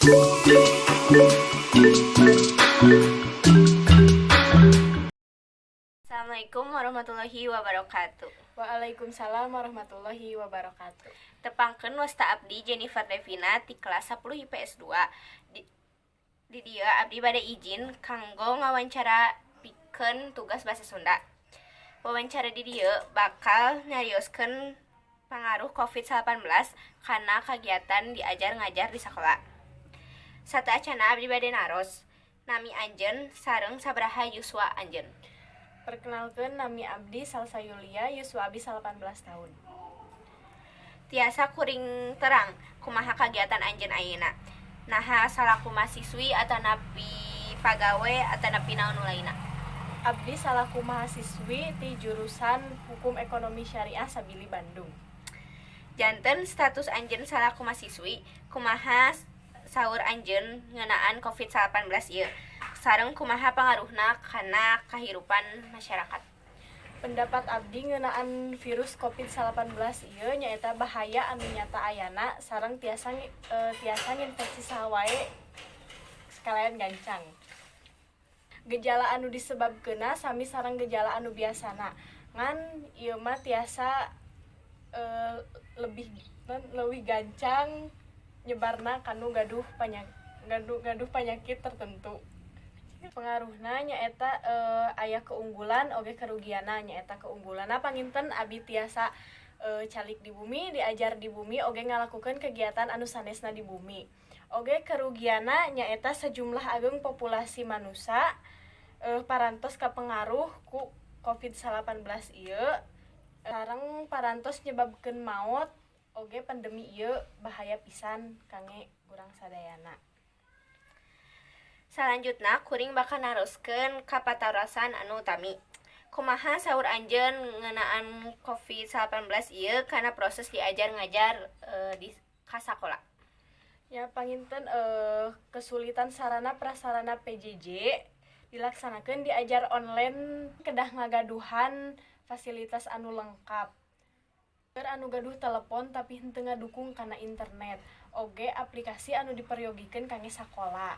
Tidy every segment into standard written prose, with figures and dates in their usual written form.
Assalamualaikum warahmatullahi wabarakatuh. Waalaikumsalam warahmatullahi wabarakatuh. Tepangkeun wasta abdi Jennifer Devina ti kelas 10 IPS 2. Di dieu abdi bade izin kanggo ngawancara pikeun tugas basa Sunda. Wawancara di dieu bakal nyarioskeun pangaruh COVID-19 kana kagiatan diajar ngajar di sakola. Sateacana abdi bade naros nami anjeun sareng sabaraha yuswa anjeun. Perkenalkeun nami abdi Salsa Yulia, yuswa abdi 18 tahun. Tiasa kuring terang kumaha kagiatan anjeun ayeuna. Naha salaku mahasiswi atanapi pagawe atanapi naon nu lainna. Abdi salaku mahasiswi ti jurusan Hukum Ekonomi Syariah Sabili Bandung. Janten status anjeun salaku mahasiswi kumaha saur anjeun ngeunaan COVID-19 ieu sareng kumaha pangaruhna kana kahirupan masyarakat. Pendapat abdi ngeunaan virus COVID-19 ieu nyaeta bahaya anu nyata ayana sareng tiasa nginfeksi saha wae sekalian gancang. Gejala anu disebabkeunna sami sareng gejala anu biasana. Ngan ieu mah tiasa lebih gancang nyebarna kanu gaduh penyakit tertentu. Pengaruhna nyaeta aya keunggulan oge kerugianna. Nyaeta keunggulanna panginten abdi tiasa calik di bumi, diajar di bumi, oge ngalakukeun kegiatan anu sanesna di bumi. Oge kerugianna nyaeta sejumlah ageung populasi manusia parantos kapengaruh ku COVID-19 ieu sareng parantos nyebabkeun maot. Oge pandemi ieu bahaya pisan kangge urang sadayana. Salanjutna kuring bakal naroskeun ka patarasan anu utami. Kumaha saur anjeun ngeunaan COVID-19 ieu kana proses diajar ngajar di ka sakola. Ya panginten kesulitan sarana prasarana PJJ dilaksanakeun diajar online kedah ngagaduhan fasilitas anu lengkap. Anu gaduh telepon tapi henteu ngadukung kana internet. Oge aplikasi anu diperyogikeun kangge sakola.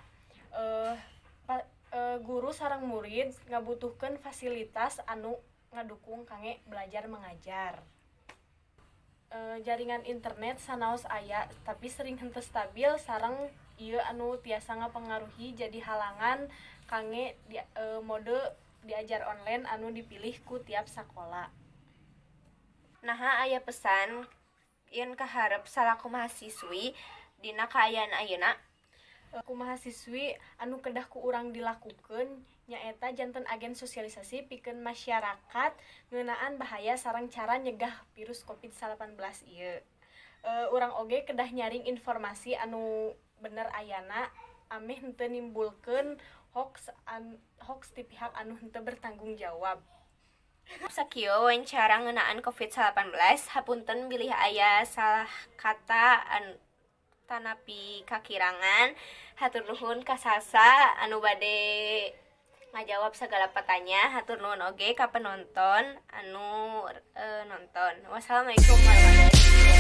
Guru sareng murid ngabutuhkeun fasilitas anu ngadukung kangge belajar mengajar. Jaringan internet sanaos aya tapi sering henteu stabil sareng ieu anu tiasa ngapengaruhi jadi halangan kangge mode diajar online anu dipilih ku tiap sakola. Naha aya pesan yen kaharep salaku mahasiswi dina kaayaan ayeuna. Ku mahasiswi anu kedah ku urang dilakukeun nyaeta janten agen sosialisasi pikeun masyarakat ngeunaan bahaya sareng cara nyegah virus COVID-19 ieu. Urang oge kedah nyaring informasi anu bener ayana ameh henteu nimbulkeun hoax ti pihak anu henteu bertanggung jawab. Sakieu wawancara ngeunaan COVID-19, hapunten bilih aya salah kata tanapi kakirangan. Hatur nuhun ka Salsa anu bade ngajawab segala pertanyaan. Hatur nuhun oge ka penonton anu nonton. Wassalamualaikum warahmatullahi wabarakatuh.